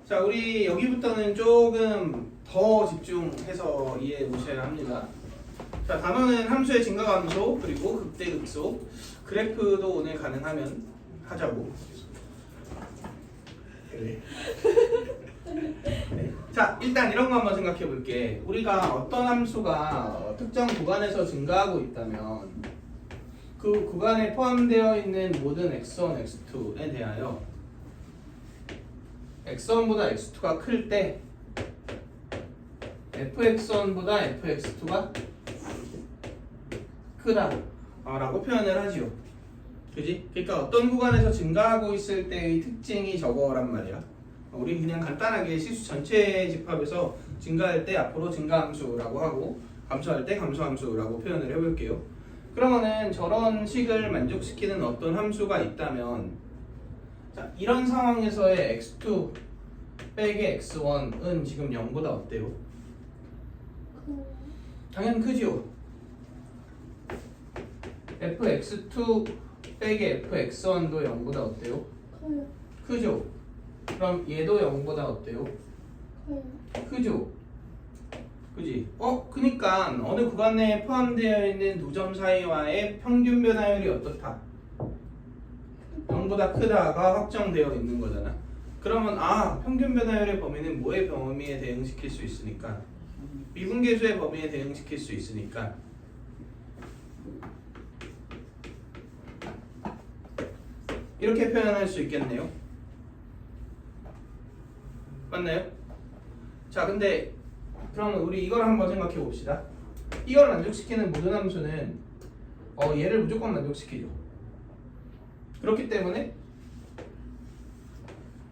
자, 우리 여기부터는 조금 더 집중해서 이해해 보셔야 합니다. 자, 단어는 함수의 증가 감소 그리고 극대 극소 그래프도 오늘 가능하면 하자고. 네. 자, 일단 이런 거 한번 생각해 볼게. 우리가 어떤 함수가 특정 구간에서 증가하고 있다면 그 구간에 포함되어 있는 모든 x1, x2에 대하여 x1보다 x2가 클 때 fx1보다 fx2가 크다 라고 표현을 하지요. 그지? 그러니까 어떤 구간에서 증가하고 있을 때의 특징이 저거란 말이야. 우리 그냥 간단하게 실수 전체 집합에서 증가할 때 앞으로 증가함수라고 하고 감소할 때 감소함수라고 표현을 해볼게요. 그러면은 저런 식을 만족시키는 어떤 함수가 있다면, 자, 이런 상황에서의 x2 빼기 x1은 지금 0보다 어때요? 당연히 크지요. fx2 빼기 fx1도 0보다 어때요? 커요. 크죠? 그럼 얘도 0보다 어때요? 커요. 크죠? 그지? 그니까 어느 구간 내에 포함되어 있는 두 점 사이와의 평균 변화율이 어떻다? 0보다 크다가 확정되어 있는 거잖아. 그러면 평균 변화율의 범위는 뭐의 범위에 대응시킬 수 있으니까? 미분계수의 범위에 대응시킬 수 있으니까 이렇게 표현할 수 있겠네요. 맞나요? 자, 근데 그러면 우리 이걸 한번 생각해 봅시다. 이걸 만족시키는 모든 함수는 얘를 무조건 만족시키죠. 그렇기 때문에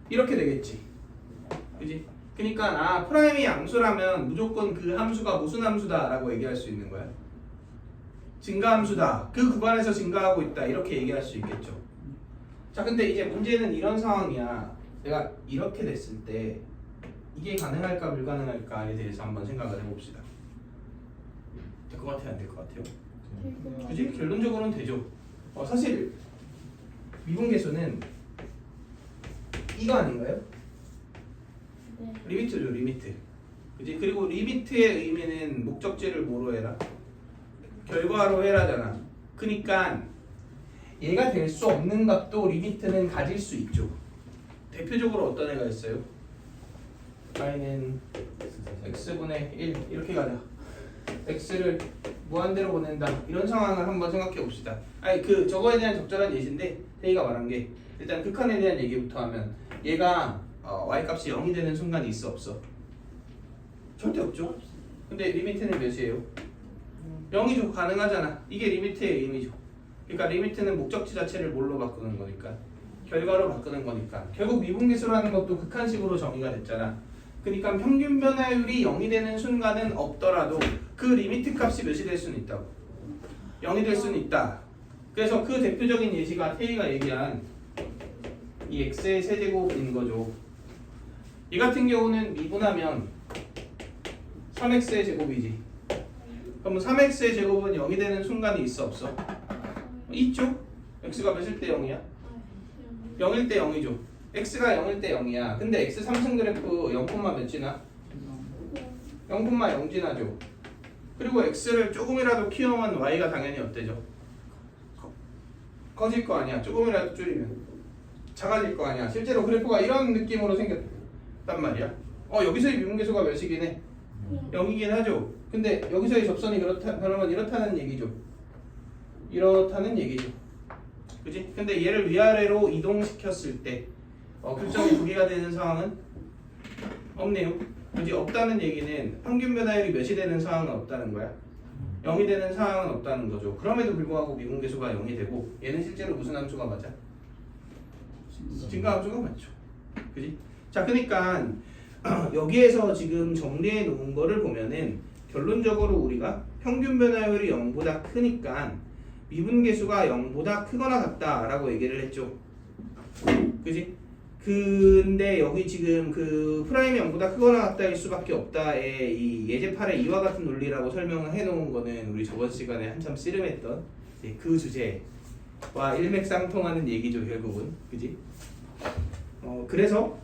이렇게 되겠지. 그지? 그러니까 프라임이 양수라면 무조건 그 함수가 무슨 함수다 라고 얘기할 수 있는 거야. 증가함수다. 그 구간에서 증가하고 있다. 이렇게 얘기할 수 있겠죠. 자, 근데 이제 문제는 이런 상황이야. 내가 이렇게 됐을 때 이게 가능할까 불가능할까에 대해서 한번 생각을 해봅시다. 될 것 같아요? 안 될 것 같아요? 그지? 결론적으로는 되죠. 사실 미분계수는 이거 아닌가요? 네. 리미트죠, 리미트. 그지? 그리고 리미트의 의미는 목적지를 뭐로 해라? 결과로 해라잖아. 그니까 얘가 될 수 없는 값도 리미트는 가질 수 있죠. 대표적으로 어떤 애가 있어요? y는 x분의 1 이렇게 가자. x를 무한대로 보낸다. 이런 상황을 한번 생각해 봅시다. 저거에 대한 적절한 예시인데 태희가 말한 게 일단 극한에 대한 얘기부터 하면 얘가 y값이 0이 되는 순간이 있어 없어? 절대 없죠. 근데 리미트는 몇이에요? 0이죠. 가능하잖아. 이게 리미트의 의미죠. 그러니까 리미트는 목적지 자체를 뭘로 바꾸는 거니까 결과로 바꾸는 거니까 결국 미분계수라는 것도 극한식으로 정의가 됐잖아. 그러니까 평균 변화율이 0이 되는 순간은 없더라도 그 리미트 값이 몇이 될 수는 있다고. 0이 될 수는 있다. 그래서 그 대표적인 예시가 태희가 얘기한 이 x의 세제곱인 거죠. 이 같은 경우는 미분하면 3x의 제곱이지. 그럼 3x의 제곱은 0이 되는 순간이 있어 없어? 있죠? x가 몇일 때 0이야? 0일 때 0이죠. x가 0일 때 0이야. 근데 x 3승 그래프 0, 몇 지나? 0,0 지나죠. 그리고 x를 조금이라도 키우면 y가 당연히 어때죠? 커질 거 아니야. 조금이라도 줄이면 작아질 거 아니야. 실제로 그래프가 이런 느낌으로 생겼단 말이야. 여기서의 미분계수가 몇이긴 해? 0이긴 하죠. 근데 여기서의 접선이 그러면 이렇다는 얘기죠. 이렇다는 얘기죠. 그지? 근데 얘를 위아래로 이동시켰을 때 교점이 두 개가 되는 상황은 없네요. 그지? 없다는 얘기는 평균 변화율이 몇이 되는 상황은 없다는 거야. 0이 되는 상황은 없다는 거죠. 그럼에도 불구하고 미분계수가 0이 되고 얘는 실제로 무슨 함수가 맞아? 증가함수가 맞죠. 그지? 자, 그러니까 여기에서 지금 정리해 놓은 거를 보면은 결론적으로 우리가 평균 변화율이 0보다 크니까 미분계수가 0보다 크거나 같다라고 얘기를 했죠. 그지? 근데 여기 지금 그 프라임이 0보다 크거나 같다일 수밖에 없다의 이 예제팔의 이와 같은 논리라고 설명을 해놓은 거는 우리 저번 시간에 한참 씨름했던 그 주제와 일맥상통하는 얘기죠, 결국은. 그지? 그래서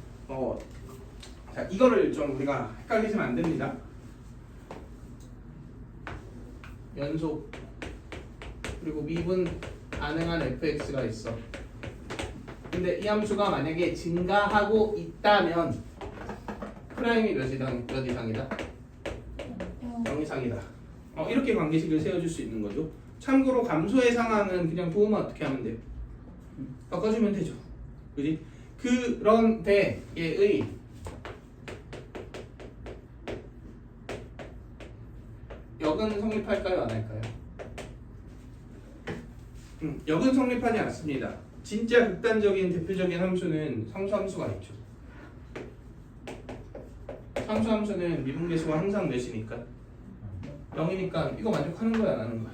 자, 이거를 좀 우리가 헷갈리시면 안 됩니다. 연속 그리고 미분 가능한 fx가 있어. 근데 이 함수가 만약에 증가하고 있다면 프라임이 몇 이상이다? 0 이상이다. 이렇게 관계식을 세워줄 수 있는 거죠. 참고로 감소의 상황은 그냥 도움을 어떻게 하면 돼요? 바꿔주면 되죠. 그지? 그런데 얘의 역은 성립할까요? 안 할까요? 역은 성립하지 않습니다. 진짜 극단적인 대표적인 함수는 상수함수가 있죠. 상수함수는 미분계수가 항상 몇이니까 0이니까 이거 만족하는 거야 안 하는 거야?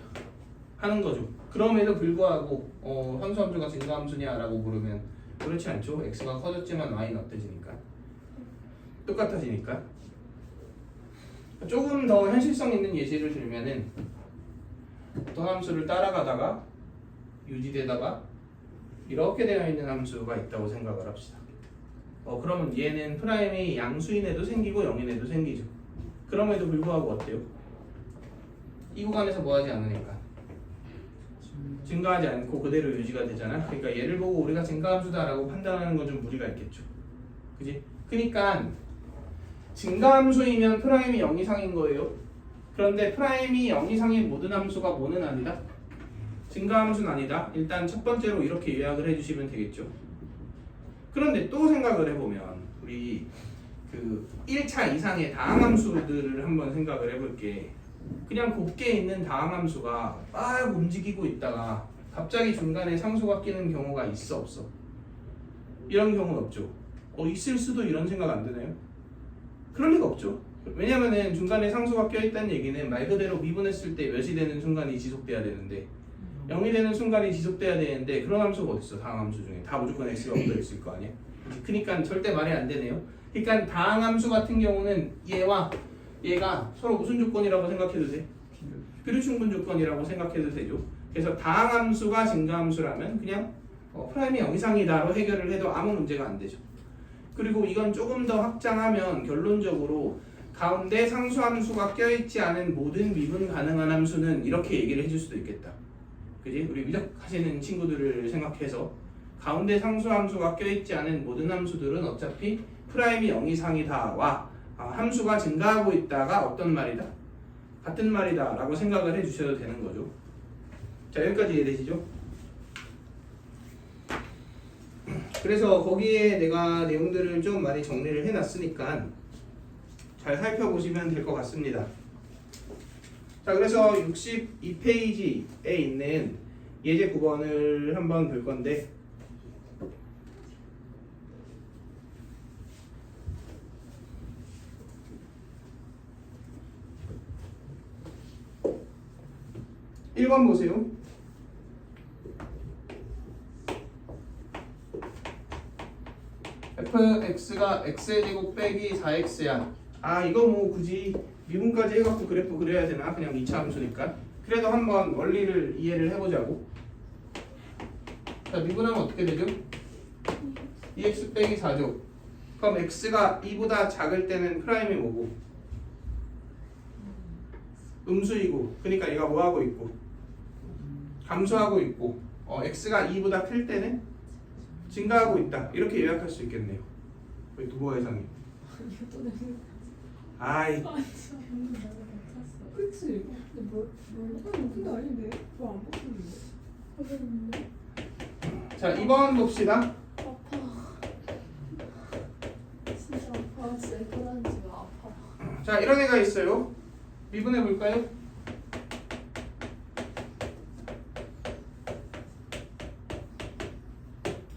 하는 거죠. 그럼에도 불구하고 상수함수가 증가함수냐라고 물으면 그렇지 않죠. x가 커졌지만 y는 어때지니까 똑같아지니까. 조금 더 현실성 있는 예시를 들면은 어떤 함수를 따라가다가 유지되다가 이렇게 되어 있는 함수가 있다고 생각을 합시다. 그러면 얘는 프라임이 양수인에도 생기고 영인에도 생기죠. 그럼에도 불구하고 어때요? 이 구간에서 뭐하지 않으니까 증가하지 않고 그대로 유지가 되잖아. 그러니까 얘를 보고 우리가 증가함수다라고 판단하는 건 좀 무리가 있겠죠. 그지? 그러니까 증가함수이면 프라임이 0 이상인 거예요. 그런데 프라임이 0 이상인 모든 함수가 뭐는 아니다? 증가함수는 아니다. 일단 첫 번째로 이렇게 요약을 해주시면 되겠죠. 그런데 또 생각을 해보면 우리 그 1차 이상의 다항함수들을 한번 생각을 해볼게. 그냥 곱게 있는 다항함수가 막 움직이고 있다가 갑자기 중간에 상수가 끼는 경우가 있어 없어? 이런 경우는 없죠. 있을 수도 이런 생각 안 드나요? 그럴 리가 없죠. 왜냐면은 중간에 상수가 껴있다는 얘기는 말 그대로 미분했을 때 몇이 되는 순간이 지속돼야 되는데 0이 되는 순간이 지속돼야 되는데 그런 함수가 어딨어? 다항함수 중에 다 무조건 x가 엎여 있을 거 아니야? 그러니까 절대 말이 안 되네요. 그러니까 다항함수 같은 경우는 얘와 얘가 서로 무슨 조건이라고 생각해도 돼? 비례충분 조건이라고 생각해도 되죠. 그래서 다항함수가 증가함수라면 그냥 프라임이 0 이상이다로 해결을 해도 아무 문제가 안 되죠. 그리고 이건 조금 더 확장하면 결론적으로 가운데 상수함수가 껴있지 않은 모든 미분 가능한 함수는 이렇게 얘기를 해줄 수도 있겠다. 그지? 우리 미적하시는 친구들을 생각해서 가운데 상수함수가 껴있지 않은 모든 함수들은 어차피 프라임이 0 이상이다와 함수가 증가하고 있다가 어떤 말이다? 같은 말이다 라고 생각을 해주셔도 되는 거죠. 자, 여기까지 이해되시죠? 그래서 거기에 내가 내용들을 좀 많이 정리를 해놨으니까 잘 살펴보시면 될 것 같습니다. 자, 그래서 62페이지에 있는 예제 9번을 한번 볼 건데 (1번) 보세요. fx가 x의 제곱 빼기 4x야. 이거 뭐 굳이 미분까지 해갖고 그래프 그려야 되나? 그냥 2차 함수니까. 그래도 한번 원리를 이해를 해보자고. 자, 미분하면 어떻게 되죠? 2x 빼기 4죠. 그럼 x가 2보다 작을 때는 프라임이 뭐고? 음수이고. 그러니까 얘가 뭐 하고 있고? 감소하고 있고. x가 2보다 클 때는 증가하고 있다. 이렇게 요약할 수 있겠네요. 왜 두보 해상이? 아이. 그치? 근데 근데 아닌데? 뭐 안 바꾸는데? 모르겠는데. 자, 2번 봅시다. 아파. 진짜 아파. 진짜 그런지가 아파. 자, 이런 애가 있어요. 미분해 볼까요?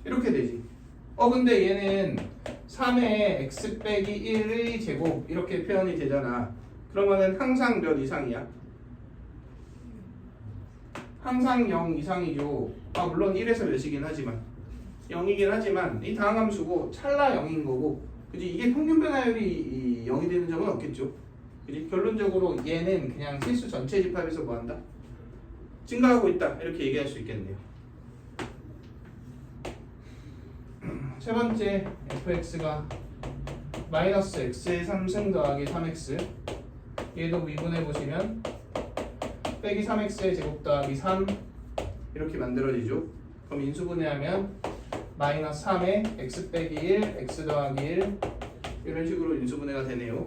이렇게 되지. 근데 얘는 3의 x 빼기 1의 제곱 이렇게 표현이 되잖아. 그러면은 항상 몇 이상이야? 항상 0 이상이죠. 물론 1에서 몇이긴 하지만 0이긴 하지만 이 다항함수고 찰나 0인 거고, 그지? 이게 평균 변화율이 0이 되는 점은 없겠죠. 그지? 결론적으로 얘는 그냥 실수 전체 집합에서 뭐한다? 증가하고 있다. 이렇게 얘기할 수 있겠네요. 세 번째, fx가 마이너스 x의 3승 더하기 3x 얘도 미분해 보시면 빼기 3x의 제곱 더하기 3 이렇게 만들어지죠. 그럼 인수분해하면 마이너스 3에 x 빼기 1 x 더하기 1 이런 식으로 인수분해가 되네요.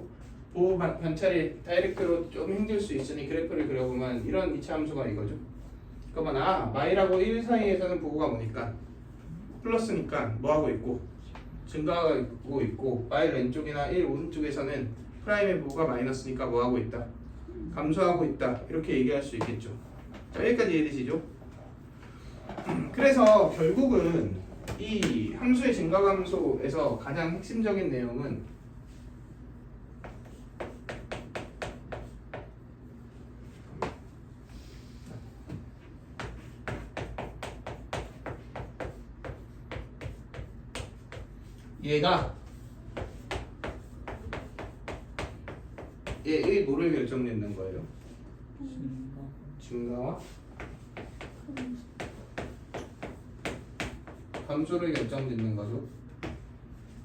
보호 관찰이 다이렉트로 좀 힘들 수 있으니 그래프를 그려보면 이런 이차함수가 이거죠. 그러면 마이라고 1 사이에서는 보호가 뭐니까 플러스니까 뭐하고 있고 증가하고 있고 마이 왼쪽이나 1 오른쪽에서는 프라임의 보호가 마이너스니까 뭐하고 있다 감소하고 있다 이렇게 얘기할 수 있겠죠. 자, 여기까지 이해되시죠? 그래서 결국은 이 함수의 증가감소에서 가장 핵심적인 내용은 얘가 얘의 뭐를 결정짓는 거예요? 증가와 감소를 결정짓는 거죠.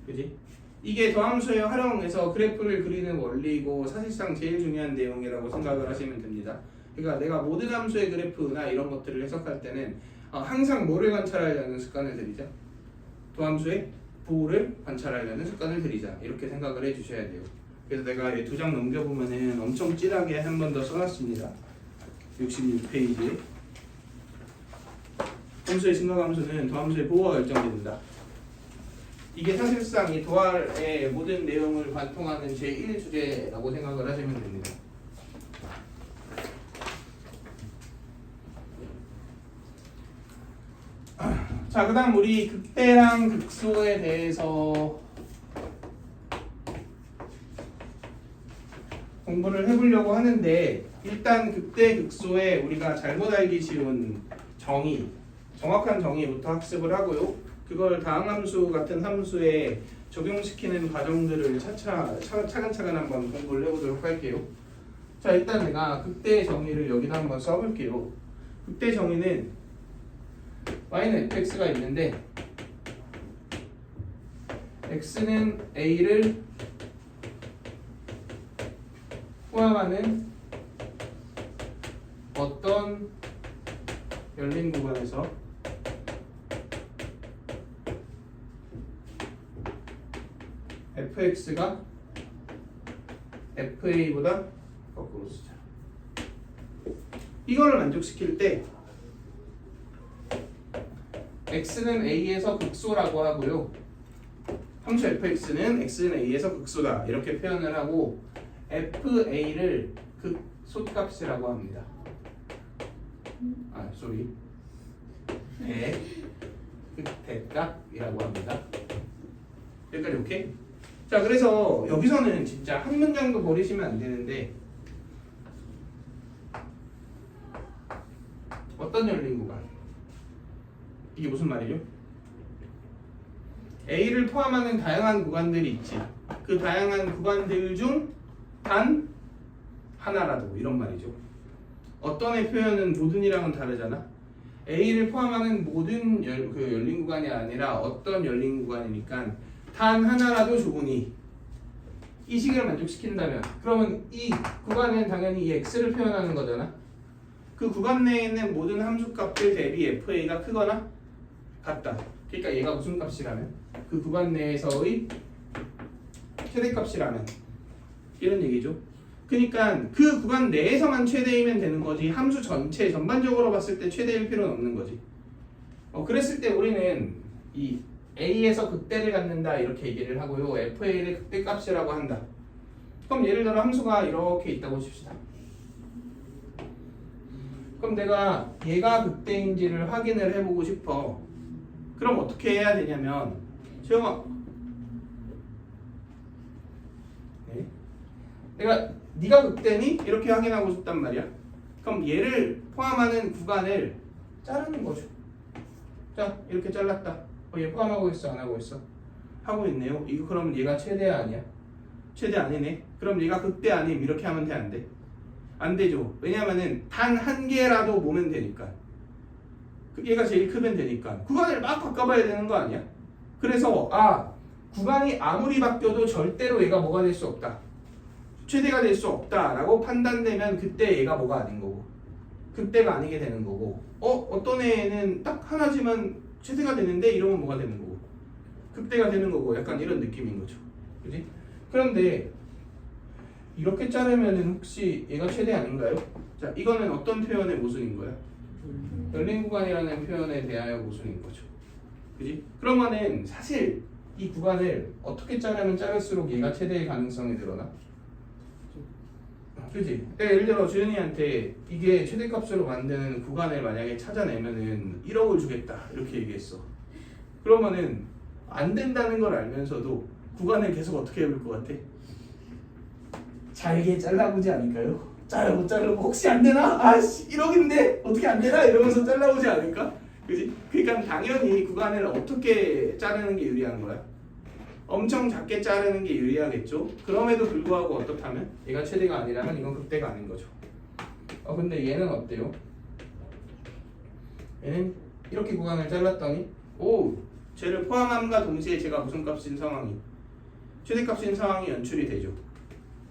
그지? 이게 더함수의 활용에서 그래프를 그리는 원리이고 사실상 제일 중요한 내용이라고 생각을 하시면 됩니다. 그러니까 내가 모든 함수의 그래프나 이런 것들을 해석할 때는 항상 뭐를 관찰하려는 습관을 들이자. 더함수의 보호를 관찰하려는 습관을 들이자. 이렇게 생각을 해주셔야 돼요. 그래서 내가 이 2장 넘겨보면은 엄청 진하게 한 번 더 써놨습니다. 66페이지에 함수의 증가감소는 더함수의 보호가 결정된다. 이게 사실상 이 도알의 모든 내용을 관통하는 제1주제라고 생각을 하시면 됩니다. 자, 그 다음 우리 극대랑 극소에 대해서 공부를 해보려고 하는데 일단 극대 극소에 우리가 잘못 알기 쉬운 정확한 정의부터 학습을 하고요. 그걸 다항함수 같은 함수에 적용시키는 과정들을 차근차근 한번 공부를 해보도록 할게요. 자, 일단 내가 극대의 정의를 여기다 한번 써볼게요. 극대 정의는 y는 fx가 있는데 x는 a를 포함하는 어떤 열린 구간에서 fx가 fa보다 거꾸로 쓰자. 이거를 만족시킬 때 x는 a에서 극소라고 하고요. 함수 fx는 x는 a에서 극소다 이렇게 표현을 하고 fa를 극소값이라고 합니다. 극대값이라고 합니다. 여기까지 오케이? 자, 그래서 여기서는 진짜 한 문장도 버리시면 안 되는데 어떤 열린 구간? 이게 무슨 말이죠? A를 포함하는 다양한 구간들이 있지. 그 다양한 구간들 중 단 하나라도 이런 말이죠. 어떤 의 표현은 모든이랑은 다르잖아. A를 포함하는 모든 열린 구간이 아니라 어떤 열린 구간이니까 단 하나라도 좋으니 이 식을 만족시킨다면 그러면 이 구간은 당연히 이 x를 표현하는 거잖아. 그 구간 내에 있는 모든 함수값들 대비 fa가 크거나 같다. 그러니까 얘가 무슨 값이라면 그 구간 내에서의 최대값이라면 이런 얘기죠. 그러니까 그 구간 내에서만 최대이면 되는 거지 함수 전체 전반적으로 봤을 때 최대일 필요는 없는 거지. 그랬을 때 우리는 이 A에서 극대를 갖는다 이렇게 얘기를 하고요. FA를 극대값이라고 한다. 그럼 예를 들어 함수가 이렇게 있다고 칩시다. 그럼 내가 얘가 극대인지를 확인을 해보고 싶어. 그럼 어떻게 해야 되냐면 소영아 네가 극대니? 이렇게 확인하고 싶단 말이야. 그럼 얘를 포함하는 구간을 자르는 거죠. 자, 이렇게 잘랐다. 얘 포함하고 있어? 안 하고 있어? 하고 있네요. 이거 그러면 얘가 최대 아니야? 최대 아니네. 그럼 얘가 극대 아님 이렇게 하면 돼? 안 돼? 안 되죠. 왜냐면은 단 한 개라도 모면 되니까. 얘가 제일 크면 되니까. 구간을 막 바꿔봐야 되는 거 아니야? 그래서 구간이 아무리 바뀌어도 절대로 얘가 뭐가 될 수 없다. 최대가 될 수 없다라고 판단되면 그때 얘가 뭐가 아닌 거고 극대가 아니게 되는 거고 어떤 애는 딱 하나지만 최대가 되는데 이러면 뭐가 되는 거고 극대가 되는 거고 약간 이런 느낌인 거죠. 그지? 그런데 이렇게 자르면은 혹시 얘가 최대 아닌가요? 자, 이거는 어떤 표현의 모순인 거야? 열린 구간이라는 표현에 대하여 모순인 거죠. 그지? 그러면은 사실 이 구간을 어떻게 자르면 자를수록 얘가 최대의 가능성이 늘어나? 그지? 예를 들어 주연이한테 이게 최대값으로 만드는 구간을 만약에 찾아내면은 1억을 주겠다 이렇게 얘기했어. 그러면은 안 된다는 걸 알면서도 구간을 계속 어떻게 해볼 것 같아? 잘게 잘라보지 않을까요? 못 자르고 혹시 안 되나? 아씨 1억인데 어떻게 안 되나? 이러면서 잘라보지 않을까? 그지? 그러니까 당연히 구간을 어떻게 자르는 게 유리한 거야? 엄청 작게 자르는 게 유리하겠죠? 그럼에도 불구하고 어떻다면? 얘가 최대가 아니라면 이건 극대가 아닌 거죠. 근데 얘는 어때요? 얘는 이렇게 구간을 잘랐더니 쟤를 포함함과 동시에 제가 무슨 값인 상황이 최대값인 상황이 연출이 되죠.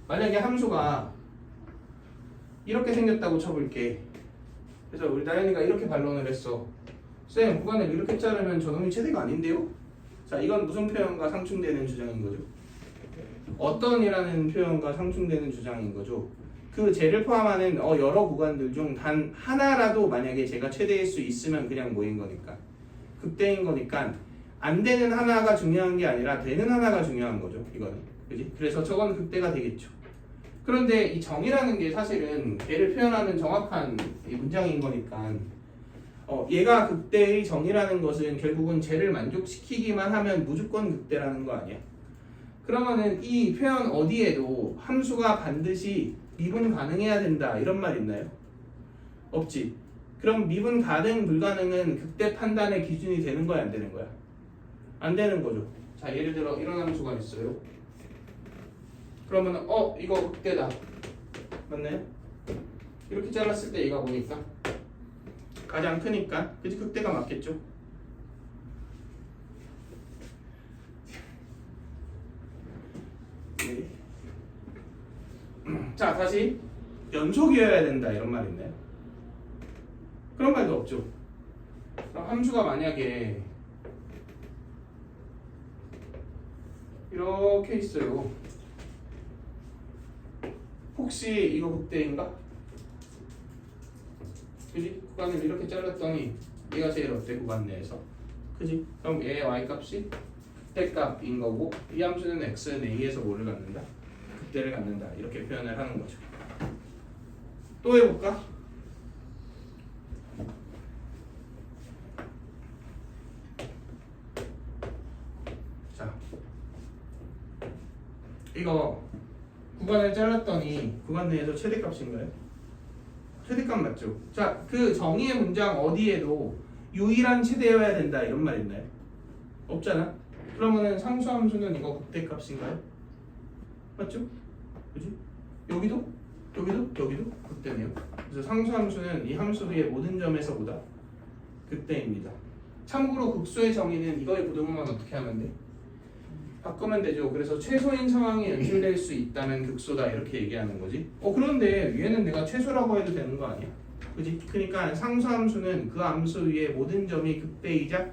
만약에 함수가 이렇게 생겼다고 쳐볼게. 그래서 우리 나연이가 이렇게 반론을 했어. 쌤, 구간을 이렇게 자르면 저놈이 최대가 아닌데요? 자, 이건 무슨 표현과 상충되는 주장인 거죠? 어떤이라는 표현과 상충되는 주장인 거죠. 그 쟤를 포함하는 여러 구간들 중 단 하나라도 만약에 제가 최대일 수 있으면 그냥 뭐인 거니까 극대인 거니까 안 되는 하나가 중요한 게 아니라 되는 하나가 중요한 거죠. 이거는 그지? 그래서 저건 극대가 되겠죠. 그런데 이 정이라는 게 사실은 걔를 표현하는 정확한 이 문장인 거니까 얘가 극대의 정이라는 것은 결국은 쟤를 만족시키기만 하면 무조건 극대라는 거 아니야? 그러면은 이 표현 어디에도 함수가 반드시 미분 가능해야 된다 이런 말 있나요? 없지. 그럼 미분 가능 불가능은 극대 판단의 기준이 되는 거야 안 되는 거야? 안 되는 거죠. 자, 예를 들어 이런 함수가 있어요. 그러면은 이거 극대다. 맞나요? 이렇게 잘랐을 때 얘가 뭐니까? 가장 크니까 그치 극대가 맞겠죠? 네. 자, 다시 연속이어야 된다 이런 말 있나요? 그런 말도 없죠. 그럼 함수가 만약에 이렇게 있어요. 혹시 이거 극대인가? 그지? 구간을 이렇게 잘랐더니 얘가 제일 어때? 구간 내에서 그지? 그럼 얘의 y값이 극대값인 거고 이 함수는 x는 a에서 뭐를 갖는다? 극대를 갖는다 이렇게 표현을 하는 거죠. 또 해볼까? 자, 이거 구간을 잘랐더니 구간 내에서 최대값인가요? 최대값 맞죠? 자, 그 정의의 문장 어디에도 유일한 최대여야 된다 이런 말 있나요? 없잖아. 그러면은 상수함수는 이거 극대값인가요? 맞죠? 그지? 여기도 극대네요. 그래서 상수함수는 이 함수의 모든 점에서보다 극대입니다. 참고로 극소의 정의는 이거의 부등호만 어떻게 하면 돼? 바꾸면 되죠. 그래서 최소인 상황이 연출될 수 있다면 극소다 이렇게 얘기하는 거지. 그런데 얘는 내가 최소라고 해도 되는 거 아니야? 그지? 그러니까 상수함수는 그 함수 위에 모든 점이 극대이자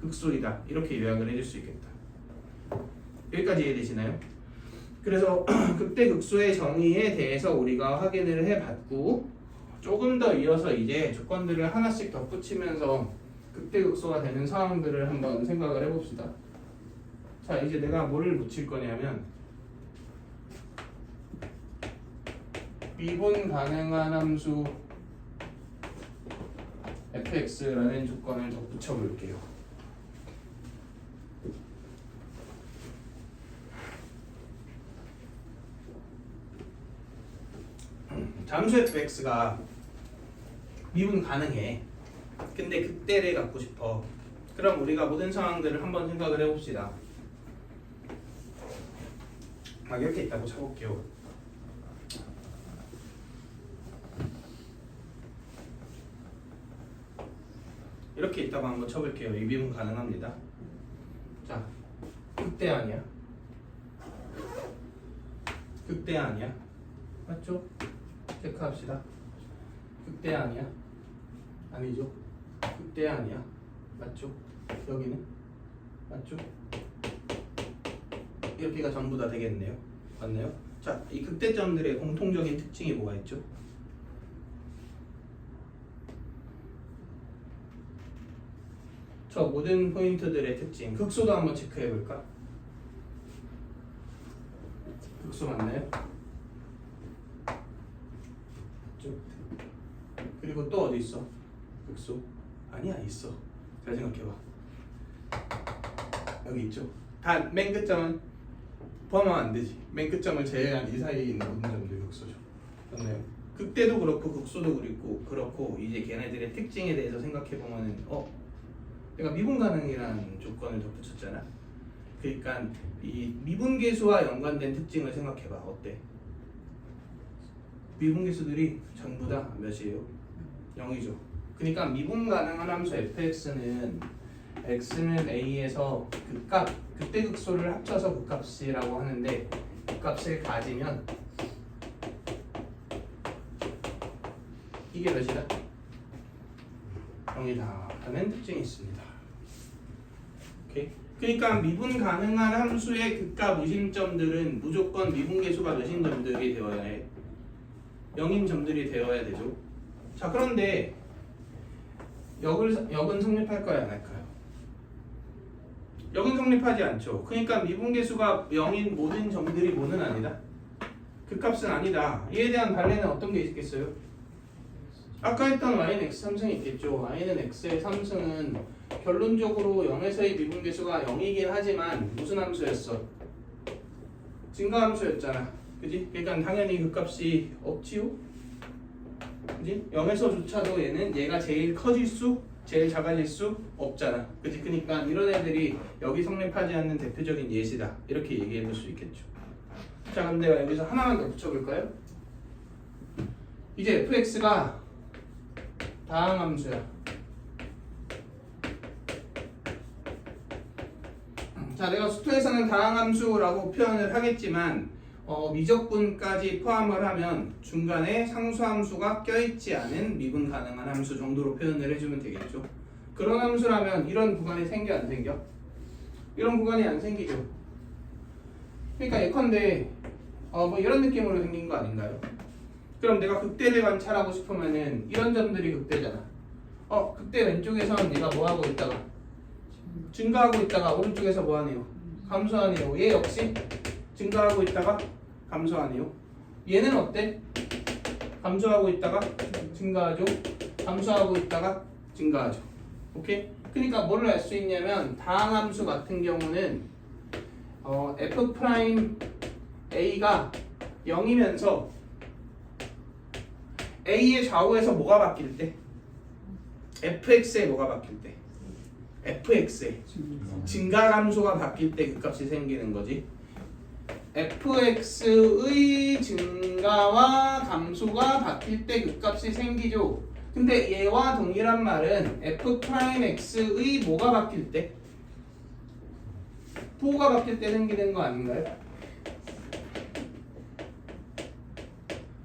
극소이다 이렇게 요약을 해줄 수 있겠다. 여기까지 이해되시나요? 그래서 극대 극소의 정의에 대해서 우리가 확인을 해봤고 조금 더 이어서 이제 조건들을 하나씩 덧붙이면서 극대 극소가 되는 상황들을 한번 생각을 해봅시다. 자, 이제 내가 뭐를 붙일 거냐면 미분 가능한 함수 fx라는 조건을 덧붙여 볼게요. 잠수 fx가 미분 가능해. 근데 극대를 갖고 싶어. 그럼 우리가 모든 상황들을 한번 생각을 해봅시다. 막 이렇게 있다고 쳐볼게요. 이렇게 있다고 한번 쳐볼게요. 이 미분 가능합니다. 자, 극대 아니야? 극대 아니야? 맞죠? 체크합시다. 극대 아니야? 아니죠? 극대 아니야? 맞죠? 여기는? 맞죠? 이렇게가 전부 다 되겠네요. 맞나요? 자, 이 극대점들의 공통적인 특징이 뭐가 있죠? 저 모든 포인트들의 특징, 극소도 한번 체크해 볼까? 극소 맞나요? 쭉. 그리고 또 어디 있어? 극소? 아니야, 있어. 잘 생각해봐. 여기 있죠. 단 맨 끝점은 포함하면 안 되지. 맨 끝점을 제외한 이 사이에 있는 모든 점들이 극소죠. 맞나요? 극대도 그렇고 극소도 그렇고 이제 걔네들의 특징에 대해서 생각해 보면은 내가 미분 가능이라는 조건을 덧붙였잖아. 그러니까 이 미분계수와 연관된 특징을 생각해봐. 어때? 미분계수들이 전부 다 몇이에요? 0이죠. 그러니까 미분 가능한 함수 fx는 x는 a에서 극대 극소를 합쳐서 극값이라고 하는데 극값을 가지면 이게 몇이다? 0이다 하는 특징이 있습니다. 오케이? 그러니까 미분 가능한 함수의 극값 의심점들은 무조건 미분계수가 몇인 점들이 되어야 해. 0인 점들이 되어야 되죠. 자, 그런데 역은 성립할까요? 안 할까요? 역은 성립하지 않죠. 그러니까 미분계수가 0인 모든 점들이 뭐는 아니다. 극값은 아니다. 이에 대한 반례는 어떤 게 있겠어요? 아까 했던 y는 x 3승이 있겠죠. y는 x의 3승은 결론적으로 0에서의 미분계수가 0이긴 하지만 무슨 함수였어? 증가함수였잖아. 그지? 그러니까 당연히 극값이 없지요? 그지? 0에서조차도 얘가 제일 커질 수, 제일 작아질 수 없잖아. 그지? 그러니까 이런 애들이 여기 성립하지 않는 대표적인 예시다. 이렇게 얘기해 볼 수 있겠죠. 자, 그럼 내가 여기서 하나만 더 붙여볼까요? 이제 fx가 다항함수야. 자, 내가 수투에서는 다항함수라고 표현을 하겠지만 미적분까지 포함을 하면 중간에 상수함수가 껴있지 않은 미분 가능한 함수 정도로 표현을 해주면 되겠죠. 그런 함수라면 이런 구간이 생겨 안 생겨? 이런 구간이 안 생기죠. 그러니까 예컨대 뭐 이런 느낌으로 생긴 거 아닌가요? 그럼 내가 극대를 관찰하고 싶으면은 이런 점들이 극대잖아. 극대 왼쪽에서는 네가 뭐 하고 있다가 증가하고 있다가 오른쪽에서 뭐 하네요? 감소하네요. 얘 역시 증가하고 있다가 감소하네요. 얘는 어때? 감소하고 있다가 증가하죠. 감소하고 있다가 증가하죠. 오케이? 그러니까 뭘 알 수 있냐면 다항함수 같은 경우는 f 프라임 a가 0이면서 a의 좌우에서 뭐가 바뀔 때? fx에 뭐가 바뀔 때? fx에 증가함수가 바뀔 때 그 값이 생기는 거지. fx의 증가와 감소가 바뀔 때 그 값이 생기죠. 근데 얘와 동일한 말은 f'x의 뭐가 바뀔 때? 부호가 바뀔 때 생기는 거 아닌가요?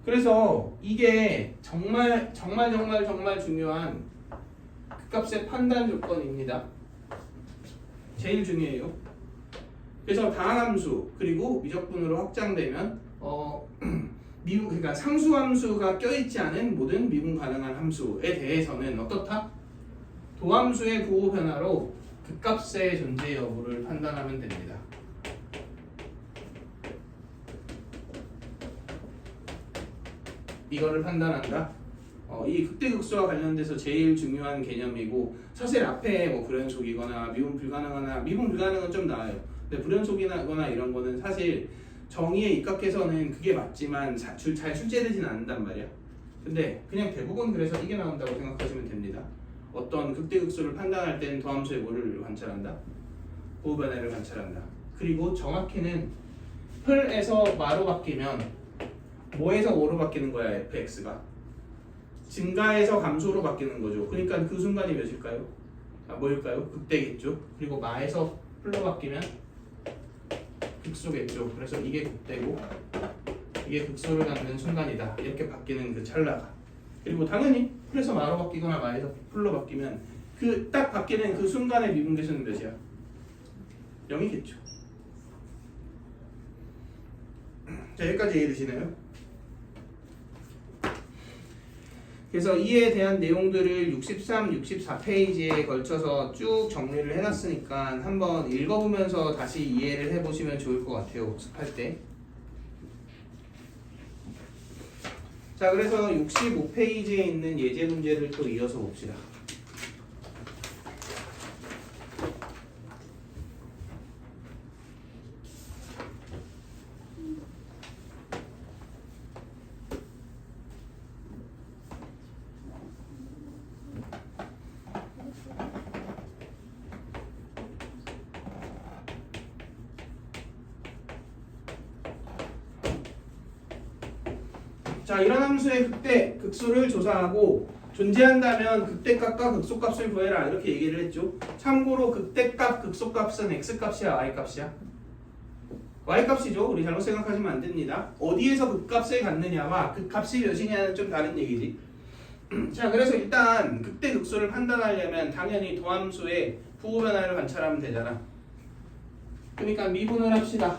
그래서 이게 정말 중요한 극값의 판단 조건입니다. 제일 중요해요. 그래서 다항함수 그리고 미적분으로 확장되면 그러니까 상수함수가 껴있지 않은 모든 미분 가능한 함수에 대해서는 어떻다? 도함수의 부호 변화로 극값의 존재 여부를 판단하면 됩니다. 이거를 판단한다. 이 극대극소와 관련돼서 제일 중요한 개념이고 사실 앞에 뭐 불연속이거나 미분 불가능하나 미분 불가능은 좀 나아요. 근데 불연속이거나 이런 거는 사실 정의에 입각해서는 그게 맞지만 잘 출제되지는 않는단 말이야. 근데 그냥 대부분 그래서 이게 나온다고 생각하시면 됩니다. 어떤 극대극소를 판단할 때는 도함수의 뭐를 관찰한다? 부호 변화를 관찰한다. 그리고 정확히는 풀에서 마로 바뀌면 뭐에서 뭐로 바뀌는 거야 fx가? 증가에서 감소로 바뀌는 거죠. 그러니까 그 순간이 몇일까요? 뭐일까요? 극대겠죠. 그리고 마에서 풀로 바뀌면 극소겠죠. 그래서 이게 극대고 이게 극소를 갖는 순간이다. 이렇게 바뀌는 그 찰나가. 그리고 당연히 풀에서 마로 바뀌거나 마에서 풀로 바뀌면 그 딱 바뀌는 그 순간의 미분계수는 몇이야? 0이겠죠. 자, 여기까지 이해되시나요? 그래서 이에 대한 내용들을 63, 64페이지에 걸쳐서 쭉 정리를 해놨으니까 한번 읽어보면서 다시 이해를 해보시면 좋을 것 같아요. 복습할 때. 자, 그래서 65페이지에 있는 예제 문제를 또 이어서 봅시다. 자, 이런 함수의 극대, 극소를 조사하고 존재한다면 극대값과 극소값을 구해라 이렇게 얘기를 했죠. 참고로 극대값, 극소값은 x값이야 y값이야? y값이죠. 우리 잘못 생각하시면 안 됩니다. 어디에서 극값을 갖느냐와 극값이 몇이냐는 좀 다른 얘기지. 자, 그래서 일단 극대, 극소를 판단하려면 당연히 도함수의 부호 변화를 관찰하면 되잖아. 그러니까 미분을 합시다.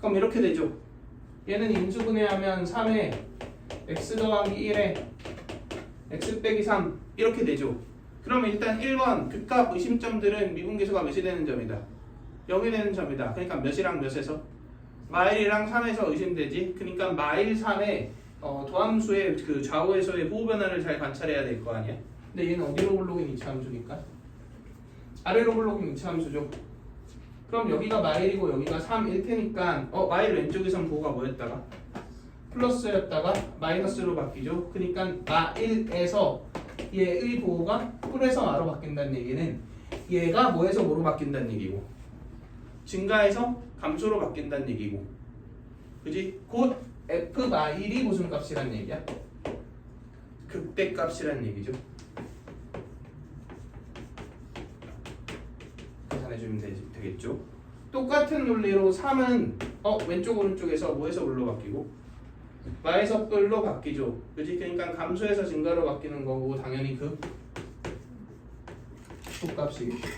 그럼 이렇게 되죠. 얘는 인수분해하면 3에 x 더하기 1에 x 빼기 3 이렇게 되죠. 그러면 일단 1번 극값 의심점들은 미분계수가 몇이 되는 점이다? 0이 되는 점이다. 그러니까 몇이랑 몇에서? 마일이랑 3에서 의심되지. 그러니까 마일 3에 도함수의 그 좌우에서의 부호 변화를 잘 관찰해야 될 거 아니야. 근데 얘는 어디로 불러긴 이차함수니까? 아래로 불러긴 이차함수죠. 그럼 여기가 마일이고 여기가 3일 테니까 마일 왼쪽에선 부호가 뭐였다가? 플러스였다가 마이너스로 바뀌죠. 그러니까 마일에서 얘의 부호가 풀에서 마로 바뀐다는 얘기는 얘가 뭐에서 뭐로 바뀐다는 얘기고 증가해서 감소로 바뀐다는 얘기고 그지? 곧 f 마일이 무슨 값이란 얘기야? 극대값이란 얘기죠. 계산해주면 되겠죠. 똑같은 논리로 3은 왼쪽 오른쪽에서 뭐에서 뭘로 바뀌고 마에서 뿔로 바뀌죠. 그치? 그러니까 감소에서 증가로 바뀌는 거고 당연히 그 속값이겠죠.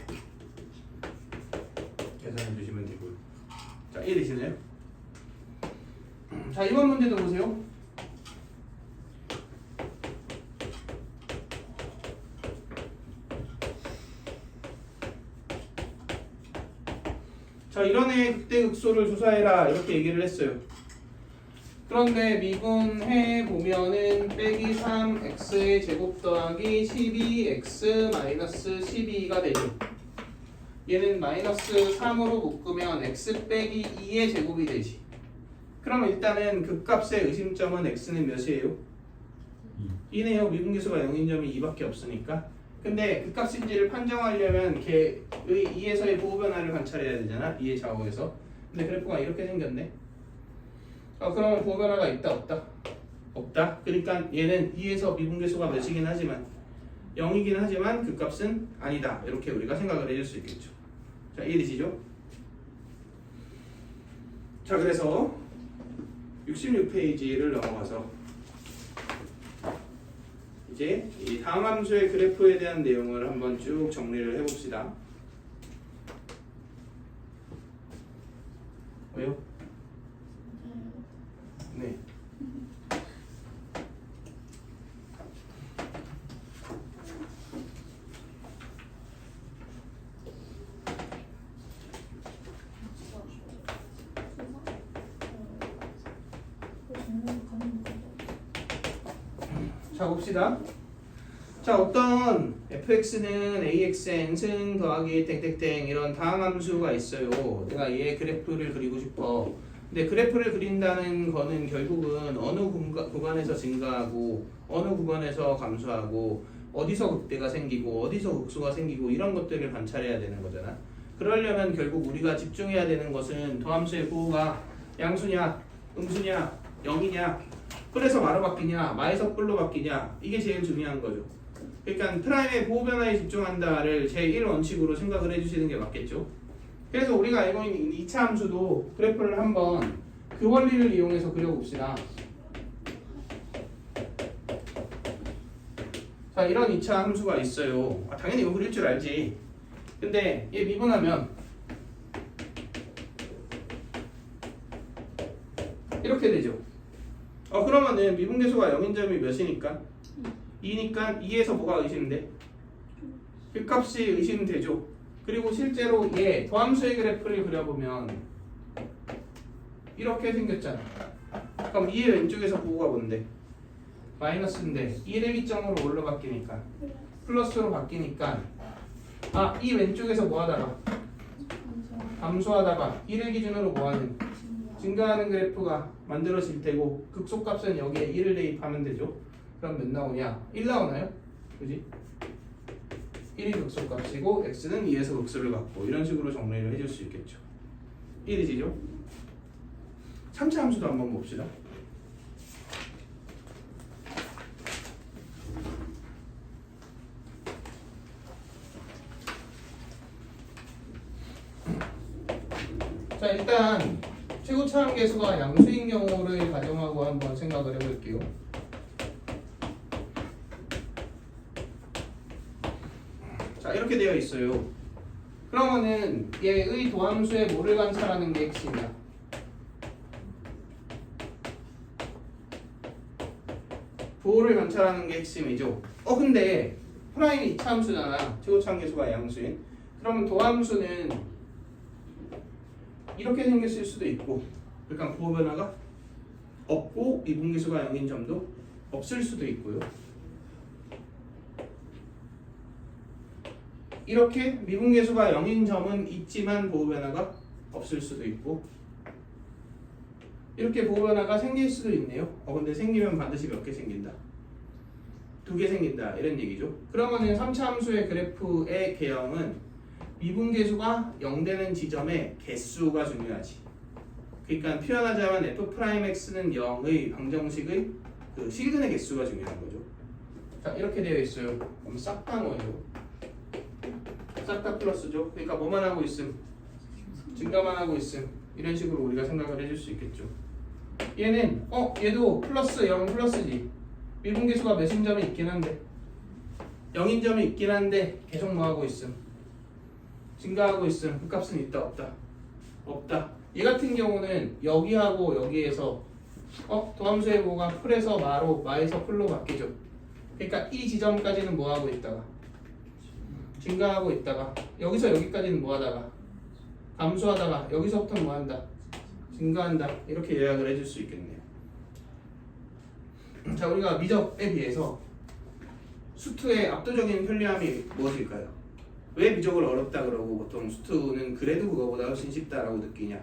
계산해 주시면 되고요. 자, 이해되시나요? 자, 이번 문제도 보세요. 자, 이런 애의 극대극소를 조사해라 이렇게 얘기를 했어요. 그런데 미분해 보면은 빼기 3x의 제곱 더하기 12x 마이너스 12가 되죠. 얘는 마이너스 3으로 묶으면 x 빼기 2의 제곱이 되지. 그러면 일단은 극값의 의심점은 x는 몇이에요? 2네요. 미분계수가 0인 점이 2밖에 없으니까. 근데 극값인지를 판정하려면 걔의 2에서의 부호 변화를 관찰해야 되잖아. 2의 좌우에서. 근데 그래프가 이렇게 생겼네. 그러면 부호 변화가 있다 없다? 없다. 그러니까 얘는 2에서 미분계수가 몇이긴 하지만 0이긴 하지만 극값은 아니다. 이렇게 우리가 생각을 해줄 수 있겠죠. 자, 이해되시죠? 자, 그래서 66페이지를 넘어가서 이제 이 다음 함수의 그래프에 대한 내용을 한번 쭉 정리를 해봅시다. 왜요? 네. 자, 봅시다. 자, 어떤 fx는 axn 승 더하기 땡땡땡 이런 다항 함수가 있어요. 내가 얘 그래프를 그리고 싶어. 근데 그래프를 그린다는 거는 결국은 어느 구간에서 증가하고 어느 구간에서 감소하고 어디서 극대가 생기고 어디서 극소가 생기고 이런 것들을 관찰해야 되는 거잖아. 그러려면 결국 우리가 집중해야 되는 것은 도함수의 부호가 양수냐 음수냐 0이냐 뿔에서 마로 바뀌냐 마에서 뿔로 바뀌냐 이게 제일 중요한 거죠. 그러니까 프라임의 보호 변화에 집중한다를 제1원칙으로 생각을 해주시는 게 맞겠죠. 그래서 우리가 알고 있는 2차 함수도 그래프를 한번 그 원리를 이용해서 그려봅시다. 자, 이런 2차 함수가 있어요. 당연히 이거 그릴 줄 알지. 근데 얘 미분하면 이렇게 되죠. 그러면은 미분계수가 0인 점이 몇이니까? 2니까 2에서 뭐가 의심돼? 그 값이 의심되죠. 그리고 실제로 얘 도함수의 그래프를 그려보면 이렇게 생겼잖아. 그럼 2의 왼쪽에서 보호가 뭔데? 마이너스인데 1의 기점으로 뭘로 바뀌니까? 플러스로 바뀌니까 이 왼쪽에서 뭐 하다가? 감소하다가 1의 기준으로 뭐 하는? 증가하는 그래프가 만들어질 테고 극소값은 여기에 1을 대입하면 되죠. 그럼 몇 나오냐? 1 나오나요? 그지? 1이 극소값이고 x는 2에서 극소를 갖고 이런 식으로 정리를 해줄 수 있겠죠. 1이지죠? 3차 함수도 한번 봅시다. 자, 일단 최고차항 계수가 양수인 경우를 가정하고 한번 생각을 해볼게요. 자, 이렇게 되어 있어요. 그러면은 얘의 도함수에 뭐를 관찰하는 게 핵심이야? 보호를 관찰하는 게 핵심이죠. 근데 프라임이 2차 함수잖아. 최고차항 계수가 양수인. 그러면 도함수는 이렇게 생겼을 수도 있고, 그러니까 보호 변화가 없고 미분계수가 0인 점도 없을 수도 있고요. 이렇게 미분계수가 0인 점은 있지만 보호 변화가 없을 수도 있고, 이렇게 보호 변화가 생길 수도 있네요. 근데 생기면 반드시 몇 개 생긴다? 2개 생긴다 이런 얘기죠. 그러면은 3차 함수의 그래프의 개형은 미분계수가 0 되는 지점의 개수가 중요하지. 그러니까 표현하자면 f'x는 0의 방정식의 그 시그널 개수가 중요한 거죠. 자, 이렇게 되어 있어요. 그럼 싹 다 뭐예요? 싹 다 플러스죠. 그러니까 뭐만 하고 있음? 증가만 하고 있음. 이런 식으로 우리가 생각을 해줄 수 있겠죠. 얘는 얘도 플러스 0 플러스지. 미분계수가 몇인 점이 있긴 한데 0인 점이 있긴 한데 계속 뭐 하고 있음? 증가하고 있음. 그 값은 있다 없다? 없다. 얘 같은 경우는 여기하고 여기에서 도함수의 뭐가 풀에서 마로 마에서 풀로 바뀌죠. 그러니까 이 지점까지는 뭐 하고 있다가 증가하고 있다가 여기서 여기까지는 뭐 하다가 감소하다가 여기서부터 뭐 한다? 증가한다. 이렇게 요약을 해줄 수 있겠네요. 자, 우리가 미적에 비해서 수투의 압도적인 편리함이 무엇일까요? 왜 미적을 어렵다 그러고 보통 수투는 그래도 그거보다 훨씬 쉽다라고 느끼냐?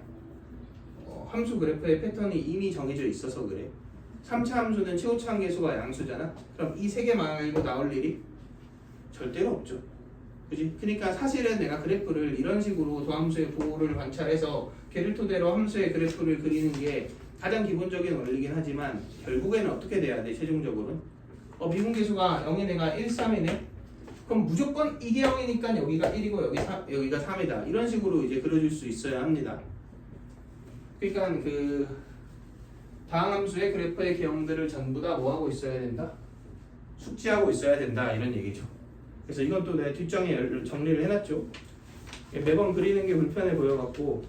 함수 그래프의 패턴이 이미 정해져 있어서 그래. 3차 함수는 최고차항 계수가 양수잖아. 그럼 이 세 개 말고 나올 일이 절대로 없죠. 그지? 그러니까 사실은 내가 그래프를 이런 식으로 도함수의 보호를 관찰해서 걔를 토대로 함수의 그래프를 그리는 게 가장 기본적인 원리긴 하지만 결국에는 어떻게 돼야 돼? 최종적으로는 미분계수가 0인 애가 1, 3이네. 그럼 무조건 이게 0이니까 여기가 1이고 여기가 3이다. 이런 식으로 이제 그려줄 수 있어야 합니다. 그러니까 그 다항함수의 그래프의 개형들을 전부 다 뭐하고 있어야 된다? 숙지하고 있어야 된다. 이런 얘기죠. 그래서 이건 또 내 뒷장에 정리를 해놨죠. 매번 그리는 게 불편해 보여갖고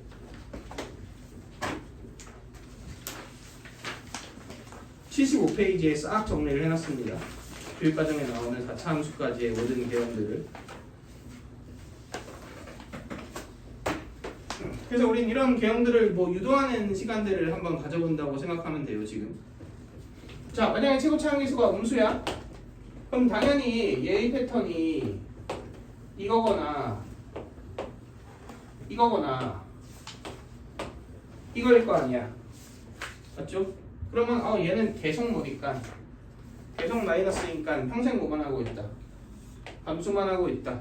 75페이지에 싹 정리를 해놨습니다. 교육과정에 나오는 4차 함수까지의 모든 개념들을. 그래서 우린 이런 개념들을 뭐 유도하는 시간들을 한번 가져본다고 생각하면 돼요. 지금. 자, 만약에 최고차항 계수가 음수야? 그럼 당연히 얘의 패턴이 이거거나 이거일 거 아니야. 맞죠? 그러면 얘는 계속 뭐니까 계속 마이너스니까 평생 뭐만 하고 있다? 감수만 하고 있다.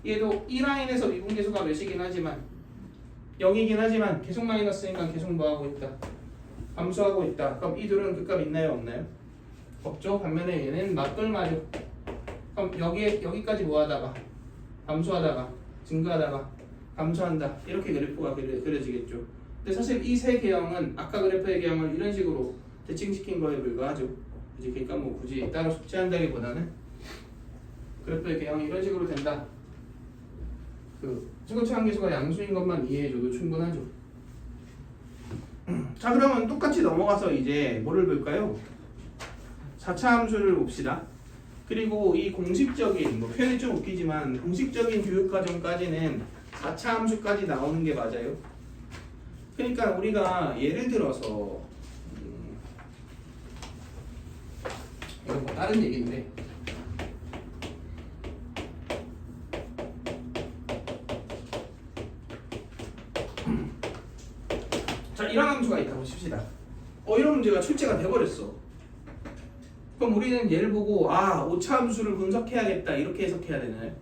얘도 이 라인에서 미분계수가 몇이긴 하지만 0이긴 하지만 계속 마이너스니까 계속 뭐 하고 있다? 감수하고 있다. 그럼 이 둘은 그 값 있나요 없나요? 없죠. 반면에 얘는 맞불마죠. 그럼 여기까지 뭐 하다가 감소하다가 증가하다가 감소한다 이렇게 그래프가 그려지겠죠. 근데 사실 이 세 개형은 아까 그래프의 개형을 이런 식으로 대칭시킨 거에 불과하죠. 이제 그러니까 뭐 굳이 따로 숙지한다기보다는 그래프의 개형이 이런 식으로 된다. 그 최고치 함계수가 양수인 것만 이해해줘도 충분하죠. 자 그러면 똑같이 넘어가서 이제 뭐를 볼까요? 4차 함수를 봅시다. 그리고 이 공식적인 뭐 표현이 좀 웃기지만 공식적인 교육과정까지는 4차 함수까지 나오는 게 맞아요. 그러니까 우리가 예를 들어서 이건 뭐 다른 얘기인데 자 이런 함수가 있다고 칩시다. 이런 문제가 출제가 돼버렸어. 그럼 우리는 얘를 보고 5차 함수를 분석해야겠다 이렇게 해석해야 되나요?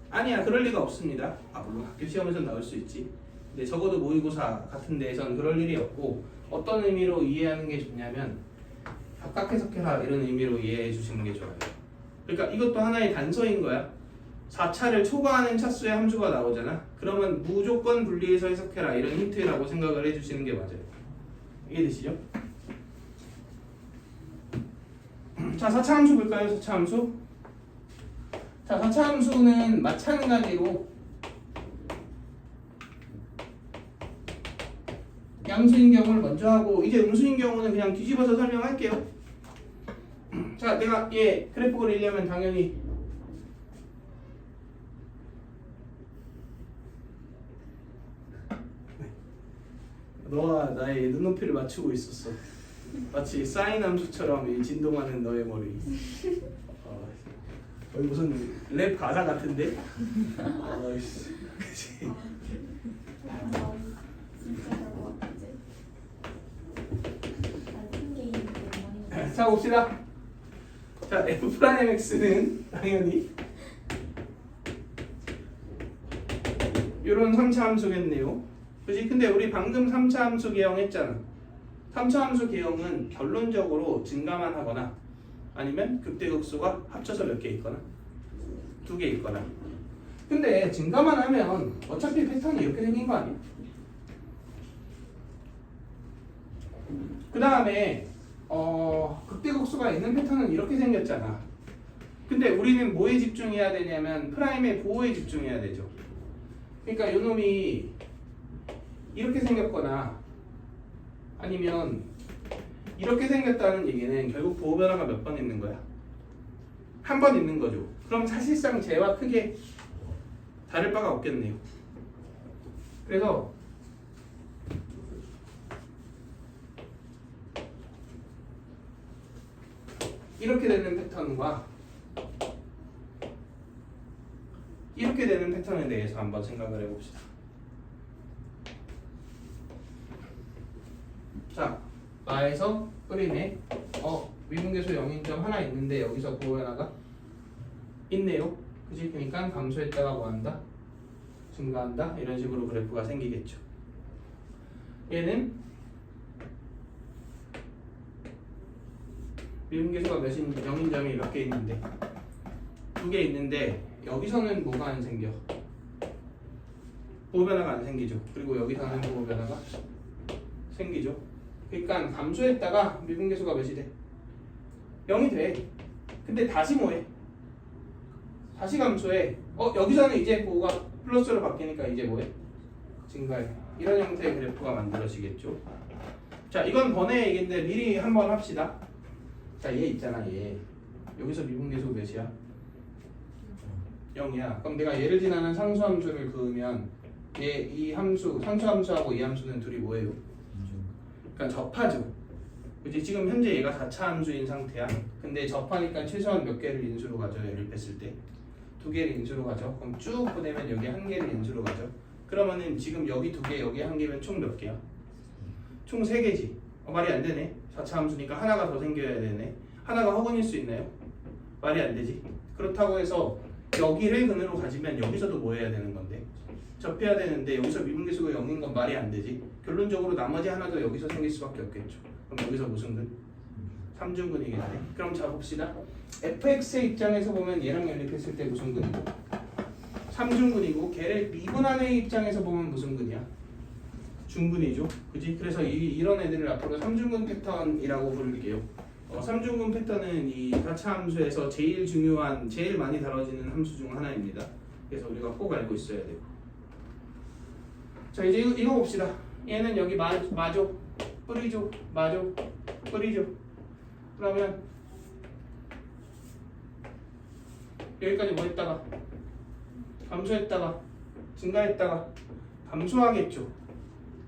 아니야 그럴 리가 없습니다. 물론 학교 시험에서 나올 수 있지. 근데 적어도 모의고사 같은 데에선 그럴 일이 없고 어떤 의미로 이해하는 게 좋냐면 각각 해석해라 이런 의미로 이해해 주시는 게 좋아요. 그러니까 이것도 하나의 단서인 거야. 4차를 초과하는 차수의 함수가 나오잖아. 그러면 무조건 분리해서 해석해라 이런 힌트라고 생각을 해주시는 게 맞아요. 이해되시죠? 자 4차 함수 볼까요? 4차 함수. 자 4차 함수는 마찬가지로 양수인 경우를 먼저 하고 이제 음수인 경우는 그냥 뒤집어서 설명할게요. 자 내가 얘 그래프 그리려면 당연히 너와 나의 눈높이를 맞추고 있었어. 마치 사인 함수처럼 이 진동하는 너의 머리. 거의 무슨 랩 가사 같은데? 아이씨. 그치? 진짜 잘못 같지? 같은 게임인데 자 봅시다. 자 F'Mx는 당연히 요런 3차 함수겠네요. 그치? 근데 우리 방금 3차 함수 개형했잖아. 3차 함수 개형은 결론적으로 증가만 하거나 아니면 극대극소가 합쳐서 몇 개 있거나 2개 있거나. 근데 증가만 하면 어차피 패턴이 이렇게 생긴 거 아니야? 그 다음에 극대극소가 있는 패턴은 이렇게 생겼잖아. 근데 우리는 뭐에 집중해야 되냐면 프라임의 보호에 집중해야 되죠. 그러니까 요놈이 이렇게 생겼거나 아니면 이렇게 생겼다는 얘기는 결국 보호 변화가 몇 번 있는 거야? 한 번 있는 거죠. 그럼 사실상 쟤와 크게 다를 바가 없겠네요. 그래서 이렇게 되는 패턴과 이렇게 되는 패턴에 대해서 한번 생각을 해봅시다. 자, 마에서 뿌리네. 미분계수 0인점 하나 있는데 여기서 보호 변화가 있네요. 그치? 그러니까 감소했다가 뭐한다? 증가한다? 이런 식으로 그래프가 생기겠죠. 얘는 미분계수가 몇인 0인점이 몇 개 있는데 2개 있는데 여기서는 뭐가 안 생겨? 보호 변화가 안 생기죠. 그리고 여기서는 보호 변화가 생기죠. 그러니까 감소했다가 미분계수가 몇이 돼? 0이 돼. 근데 다시 뭐해? 다시 감소해. 여기서는 이제 보호가 플러스로 바뀌니까 이제 뭐해? 증가해. 이런 형태의 그래프가 만들어지겠죠. 자, 이건 번외 얘기인데 미리 한번 합시다. 자, 얘 있잖아, 얘. 여기서 미분계수 몇이야? 0이야. 그럼 내가 얘를 지나는 상수함수를 그으면 얘 이 함수, 상수함수하고 이 함수는 둘이 뭐예요? 그러니까 접하죠. 그치? 지금 현재 얘가 4차 함수인 상태야. 근데 접하니까 최소한 몇 개를 인수로 가져? 연립했을 때 2개를 인수로 가져. 그럼 쭉 보내면 여기 1개를 인수로 가져. 그러면은 지금 여기 2개, 여기 1개면 총 몇 개야? 총 3개지. 말이 안 되네. 4차 함수니까 하나가 더 생겨야 되네. 하나가 허근일 수 있나요? 말이 안 되지. 그렇다고 해서 여기를 근으로 가지면 여기서도 뭐 해야 되는 건데? 접해야 되는데 여기서 미분계수가 0인 건 말이 안 되지. 결론적으로 나머지 하나도 여기서 생길 수밖에 없겠죠. 그럼 여기서 무슨 근? 3중근이겠네. 그럼 자 봅시다. fx의 입장에서 보면 얘랑 연립했을 때 무슨 근이고? 삼중근이고 걔를 미분한의 입장에서 보면 무슨 근이야? 중근이죠. 그지? 그래서 이런 애들을 앞으로 삼중근 패턴이라고 부를게요. 삼중근 패턴은 이 다차함수에서 제일 중요한, 제일 많이 다뤄지는 함수 중 하나입니다. 그래서 우리가 꼭 알고 있어야 돼요. 자, 이제 이거 봅시다. 얘는 여기 마죠? 뿌리죠? 마죠? 뿌리죠? 그러면 여기까지 뭐 했다가? 감소했다가 증가했다가 감소하겠죠.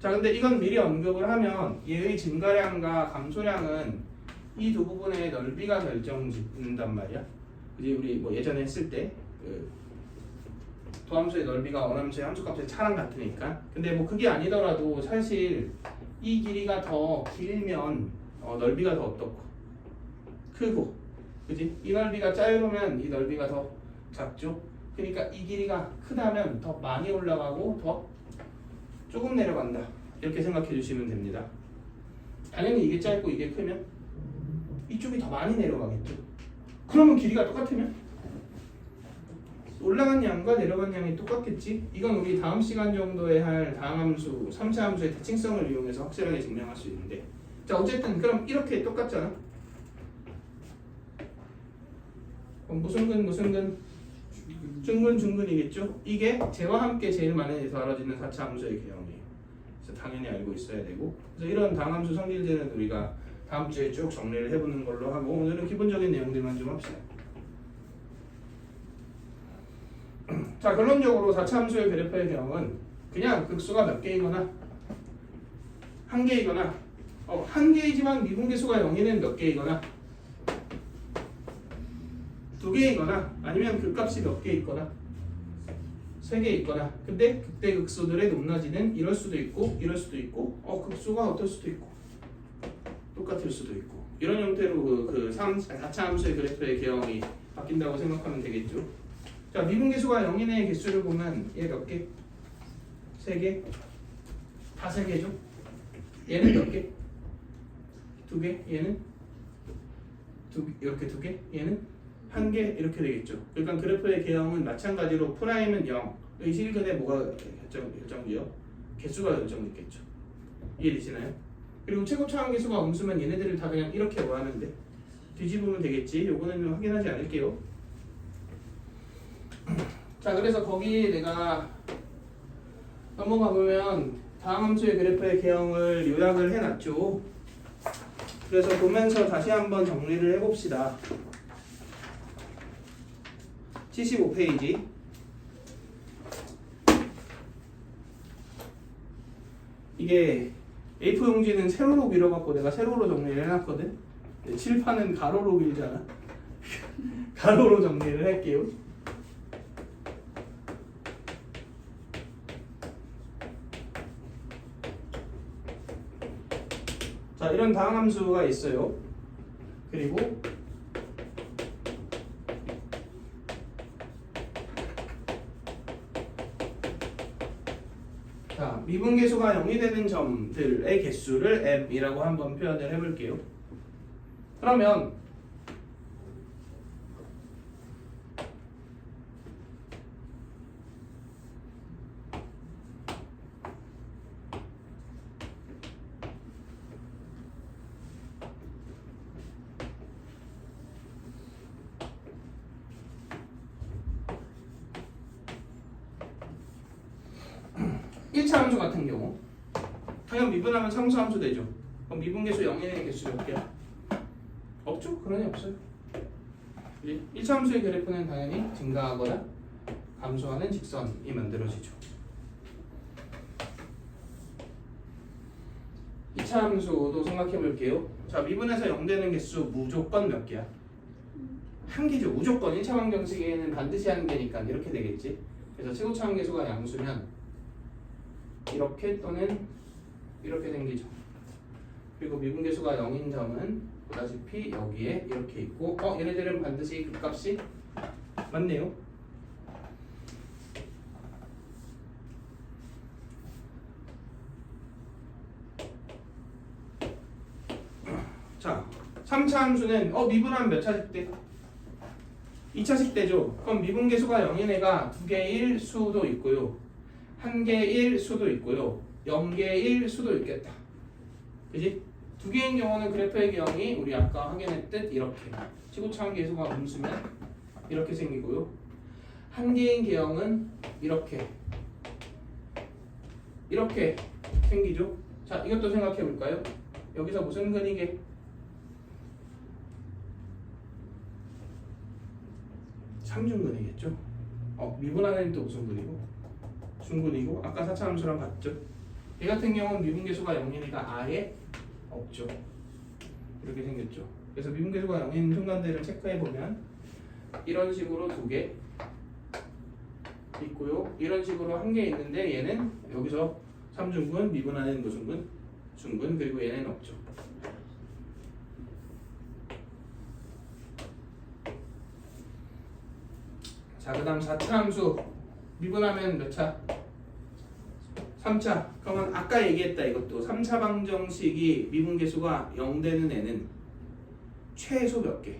자, 근데 이건 미리 언급을 하면 얘의 증가량과 감소량은 이 두 부분의 넓이가 결정짓는단 말이야. 그지? 우리 뭐 예전에 했을 때 그 도함수의 넓이가 원함수의 함수값의 차랑 같으니까. 근데 뭐 그게 아니더라도 사실 이 길이가 더 길면 넓이가 더 어떻고 크고, 그지? 이 넓이가 짧으면 이 넓이가 더 작죠. 그러니까 이 길이가 크다면 더 많이 올라가고 더 조금 내려간다. 이렇게 생각해 주시면 됩니다. 당연히 이게 짧고 이게 크면 이쪽이 더 많이 내려가겠죠. 그러면 길이가 똑같으면 올라간 양과 내려간 양이 똑같겠지. 이건 우리 다음 시간 정도에 할 다항함수, 3차 함수의 대칭성을 이용해서 확실하게 증명할 수 있는데, 자, 어쨌든 그럼 이렇게 똑같잖아. 그럼 무슨 근? 중근이겠죠. 이게 쟤와 함께 제일 많이 다뤄지는 4차 함수의 개형이에요. 그래서 당연히 알고 있어야 되고, 그래서 이런 다항함수 성질들은 우리가 다음 주에 쭉 정리를 해보는 걸로 하고, 오늘은 기본적인 내용들만 좀 합시다. 자, 결론적으로 4차 함수의 그래프의 개형은 그냥 극수가 몇 개이거나 한 개이거나 한 개이지만 미분계수가 0이는 몇 개이거나 두 개이거나 아니면 극값이 몇 개 있거나 세 개 있거나, 근데 극대 극수들의 높낮이는 이럴 수도 있고 이럴 수도 있고 극수가 어떨 수도 있고 똑같을 수도 있고, 이런 형태로 그 4차 함수의 그래프의 개형이 바뀐다고 생각하면 되겠죠. 자, 미분계수가 0인의 개수를 보면 얘 몇 개? 3개? 다 3개죠? 얘는 몇 개? 2개? 얘는? 이렇게 2개? 얘는? 1개? 이렇게 되겠죠. 그러니까 그래프의 개형은 마찬가지로 프라임은 0의 실근에 뭐가 결정돼요? 개수가 결정됐겠죠. 이해되시나요? 그리고 최고 차항 개수가 음수면 얘네들을 다 그냥 이렇게 구하는데 뒤집으면 되겠지. 요거는 확인하지 않을게요. 자, 그래서 거기 내가 넘어가 보면 다음 함수의 그래프의 개형을 요약을 해놨죠. 그래서 보면서 다시 한번 정리를 해봅시다. 75페이지. 이게 A4 용지는 세로로 밀어갖고 내가 세로로 정리를 해놨거든. 칠판은 가로로 밀잖아. 가로로 정리를 할게요. 자, 이런 다항함수가 있어요. 그리고 자, 미분계수가 0이 되는 점들의 개수를 m이라고 한번 표현을 해볼게요. 그러면 함수 같은 경우 당연 미분하면 상수함수 되죠. 그럼 미분계수 0인의 개수 몇 개야? 없죠? 그러니 없어요. 1차 함수의 그래프는 당연히 증가하거나 감소하는 직선이 만들어지죠. 2차 함수도 생각해 볼게요. 자, 미분에서 0 되는 개수 무조건 몇 개야? 한 개죠. 무조건 1차 방정식에는 반드시 한 개니까 이렇게 되겠지. 그래서 최고차 함계수가 양수면 이렇게 또는 이렇게 생기죠. 그리고 미분계수가 0인 점은 보다시피 여기에 이렇게 있고 얘네들은 반드시 극값이 맞네요. 자, 3차 함수는 미분하면 몇 차일 때? 2차식 되죠. 그럼 미분계수가 0인 애가 2개일 수도 있고요. 1개일 수도 있고요. 0개일 수도 있겠다. 그지? 2개인 경우는 그래프의 개형이 우리 아까 확인했듯 이렇게 지구차원 계수가 음수면 이렇게 생기고요. 1개인 개형은 이렇게 생기죠. 자, 이것도 생각해 볼까요? 여기서 무슨 근이게? 삼중근이겠죠. 미분하는 또 무슨 근이고? 중근이고 아까 4차 함수랑 같죠. 얘 같은 경우는 미분계수가 0이니까 아예 없죠. 이렇게 생겼죠. 그래서 미분계수가 0인 순간들을 체크해 보면 이런 식으로 2개 있고요. 이런 식으로 1개 있는데 얘는 여기서 3중근, 미분하는 무슨 근? 중근, 그리고 얘는 없죠. 자, 그 다음 4차 함수 미분하면 몇 차? 3차. 그러면 아까 얘기했다 이것도 3차 방정식이 미분계수가 0 되는 애는 최소 몇 개?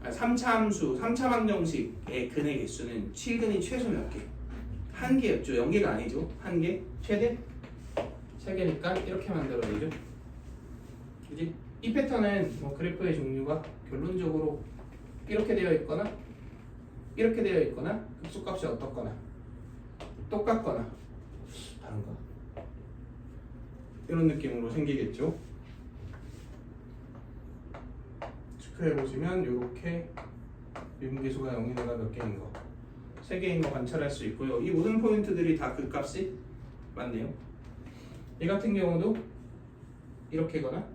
3차 함수, 3차 방정식의 근의 개수는 7근이 최소 몇 개? 1개였죠. 0개가 아니죠. 1개? 최대? 3개니까 이렇게 만들어내죠. 그지? 이 패턴은 뭐 그래프의 종류가 결론적으로 이렇게 되어 있거나 이렇게 되어 있거나 극소값이 어떻거나 똑같거나 다른가? 이런 느낌으로 생기겠죠. 체크해보시면 이렇게 미분계수가 0인 애가 몇 개인 거 3개인 거 관찰할 수 있고요. 이 모든 포인트들이 다 그 값이 맞네요. 얘 같은 경우도 이렇게거나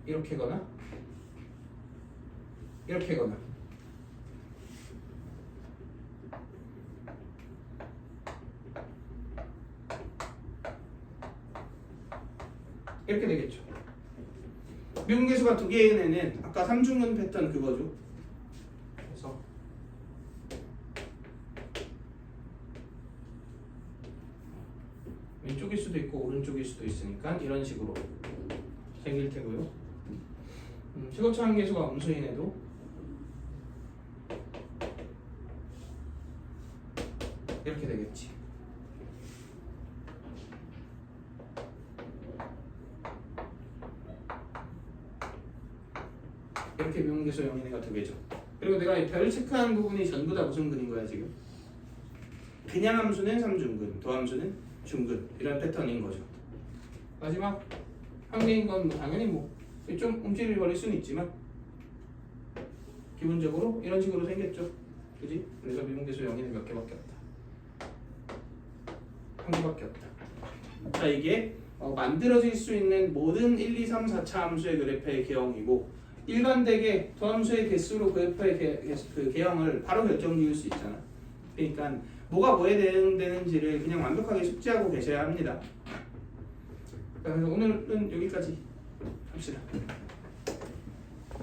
이렇게거나 이렇게거나 이렇게 되겠죠. 미분계수가 2개인 애는 아까 3중근 패턴 그거죠. 그래서 왼쪽일 수도 있고 오른쪽일 수도 있으니까 이런 식으로 생길 테고요. 최고차원 계수가 음수인 애도 이렇게 되겠지. 이렇게 미분계수 0인 애가 2개죠. 그리고 내가 별 체크한 부분이 전부 다 무슨 근인 거야 지금? 그냥 함수는 3중근, 도함수는 중근 이런 패턴인 거죠. 마지막 한 개인 건 당연히 좀 움찔을 버릴 수는 있지만 기본적으로 이런 식으로 생겼죠. 그지? 그래서 미분계수 0에는 몇 개밖에 없다. 1개밖에 없다. 자, 이게 만들어질 수 있는 모든 1, 2, 3, 4차 함수의 그래프의 개형이고 일반되게 도함수의 개수로 그래프의 그 개형을 바로 결정 지을 수 있잖아. 그러니까 뭐가 뭐에 대응되는지를 그냥 완벽하게 숙지하고 계셔야 합니다. 그래서 오늘은 여기까지 합시다.